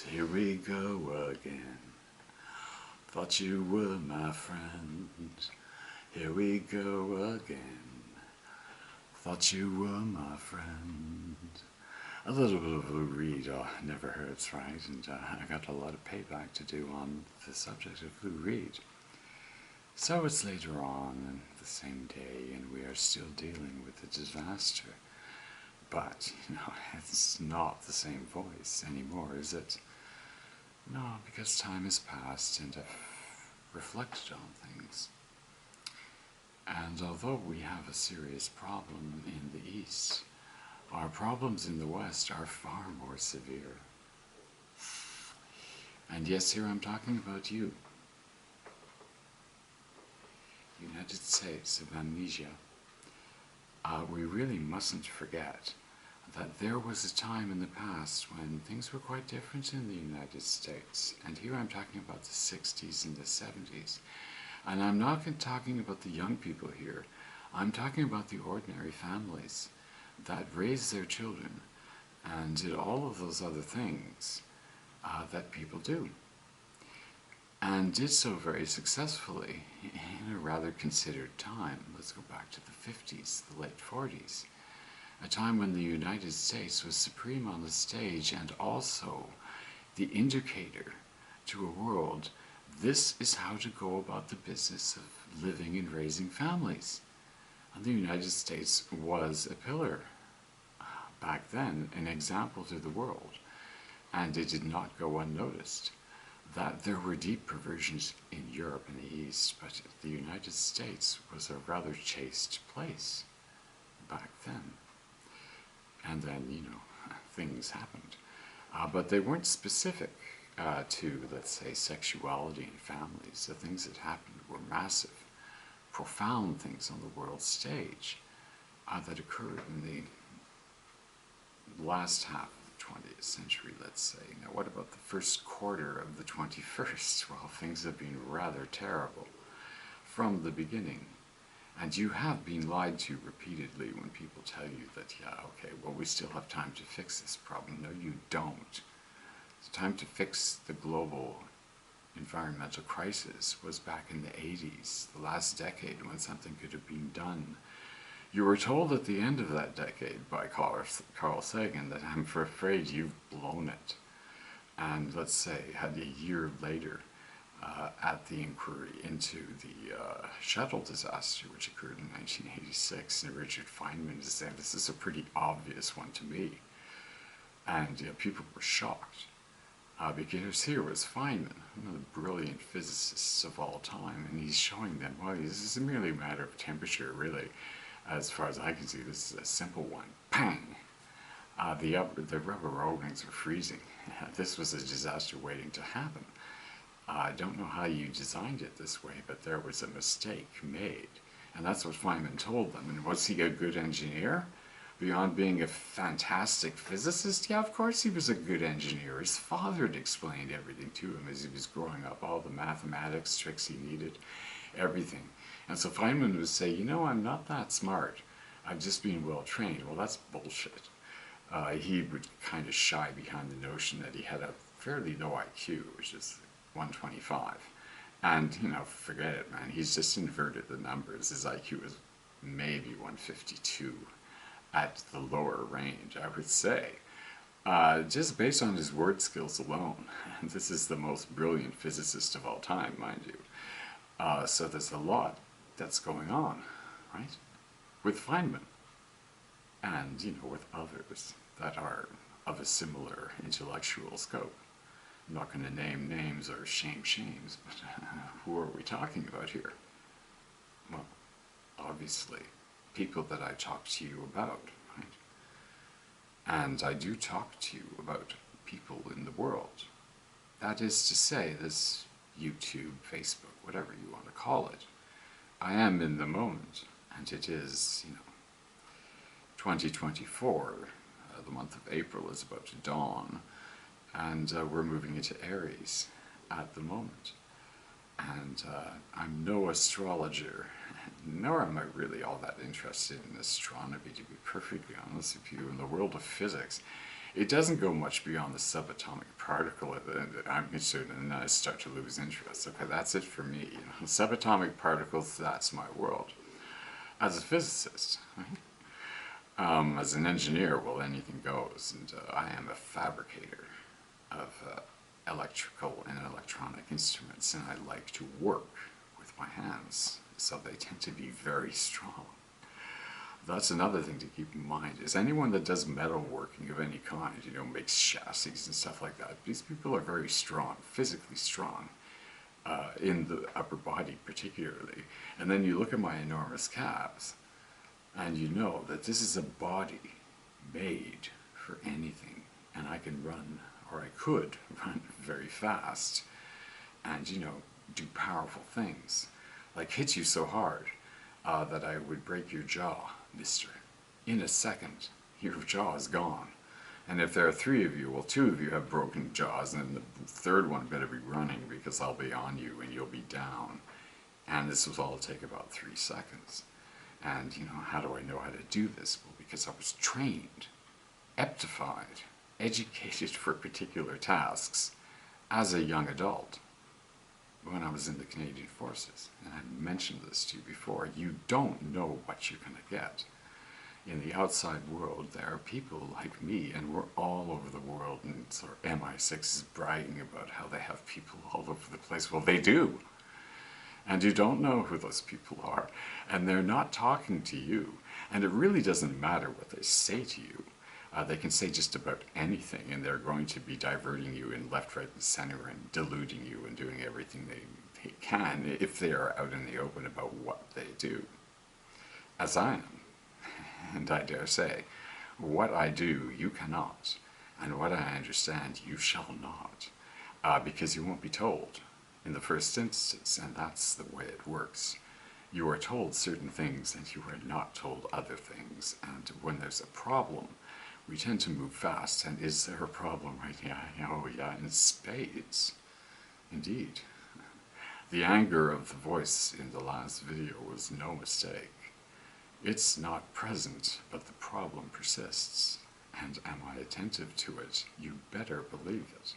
Here we go again. Thought you were my friend. Here we go again. Thought you were my friend. A little bit of Lou Reed never hurts, right? And I got a lot of payback to do on the subject of Lou Reed. So it's later on the same day, and we are still dealing with the disaster. But, it's not the same voice anymore, is it? No, because time has passed and I've reflected on things. And although we have a serious problem in the East, our problems in the West are far more severe. And yes, here I'm talking about you. United States of Amnesia. We really mustn't forget that there was a time in the past when things were quite different in the United States. And here I'm talking about the 60s and the 70s. And I'm not talking about the young people here. I'm talking about the ordinary families that raised their children and did all of those other things that people do. And did so very successfully in a rather considered time. Let's go back to the 50s, the late 40s. A time when the United States was supreme on the stage and also the indicator to a world. This is how to go about the business of living and raising families. And the United States was a pillar back then, an example to the world. And it did not go unnoticed that there were deep perversions in Europe and the East, but the United States was a rather chaste place back then. And then, things happened. But they weren't specific to, let's say, sexuality and families. The things that happened were massive, profound things on the world stage that occurred in the last half of the 20th century, let's say. Now, what about the first quarter of the 21st? Well, things have been rather terrible from the beginning. And you have been lied to repeatedly when people tell you that, yeah, okay, well, we still have time to fix this problem. No, you don't. The time to fix the global environmental crisis was back in the 80s, the last decade, when something could have been done. You were told at the end of that decade by Carl Sagan that I'm afraid you've blown it. And let's say, had a year later, at the inquiry into the shuttle disaster, which occurred in 1986, and Richard Feynman is saying this is a pretty obvious one to me. And people were shocked. Because here was Feynman, one of the brilliant physicists of all time, and he's showing them, well, this is merely a matter of temperature, really. As far as I can see, this is a simple one. Bang! The rubber openings are freezing. This was a disaster waiting to happen. I don't know how you designed it this way, but there was a mistake made. And that's what Feynman told them. And was he a good engineer? Beyond being a fantastic physicist? Yeah, of course he was a good engineer. His father had explained everything to him as he was growing up, all the mathematics tricks he needed, everything. And so Feynman would say, I'm not that smart. I've just been well trained. Well, that's bullshit. He would kind of shy behind the notion that he had a fairly low IQ, which is 125. And, forget it, man. He's just inverted the numbers. His IQ is maybe 152 at the lower range, I would say. Just based on his word skills alone. And this is the most brilliant physicist of all time, mind you. So there's a lot that's going on, right? With Feynman. And, with others that are of a similar intellectual scope. I'm not going to name names or shames, but who are we talking about here? Well, obviously, people that I talk to you about, right? And I do talk to you about people in the world. That is to say, this YouTube, Facebook, whatever you want to call it. I am in the moment, and it is, 2024. The month of April is about to dawn. And we're moving into Aries at the moment. And I'm no astrologer, nor am I really all that interested in astronomy, to be perfectly honest with you. In the world of physics, It doesn't go much beyond the subatomic particle that I'm interested in, and then I start to lose interest. Okay, that's it for me. You know, subatomic particles, that's my world. As a physicist, as an engineer, well, anything goes, and I am a fabricator of electrical and electronic instruments, and I like to work with my hands, so they tend to be very strong. That's another thing to keep in mind, is anyone that does metalworking of any kind, you know, makes chassis and stuff like that, these people are very strong, physically strong, in the upper body particularly. And then you look at my enormous calves, and you know that this is a body made for anything, and I can run, or I could run very fast, and, you know, do powerful things, like hit you so hard that I would break your jaw, mister. In a second, your jaw is gone. And if there are 3 of you, well, 2 of you have broken jaws, and the third one better be running, because I'll be on you and you'll be down. And this will all take about 3 seconds. And, you know, how do I know how to do this? Well, because I was trained, eptified, educated for particular tasks as a young adult when I was in the Canadian Forces. And I mentioned this to you before. You don't know what you're going to get. In the outside world, there are people like me, and we're all over the world, and sort of MI6 is bragging about how they have people all over the place. Well, they do. And you don't know who those people are, and they're not talking to you. And it really doesn't matter what they say to you. They can say just about anything, and they're going to be diverting you in left, right, and center, and deluding you and doing everything they can if they are out in the open about what they do. As I am. And I dare say, what I do, you cannot, and what I understand, you shall not, because you won't be told in the first instance, and that's the way it works. You are told certain things, and you are not told other things, and when there's a problem, we tend to move fast, and is there a problem right now? Oh yeah, in spades. Indeed. The anger of the voice in the last video was no mistake. It's not present, but the problem persists. And am I attentive to it? You better believe it.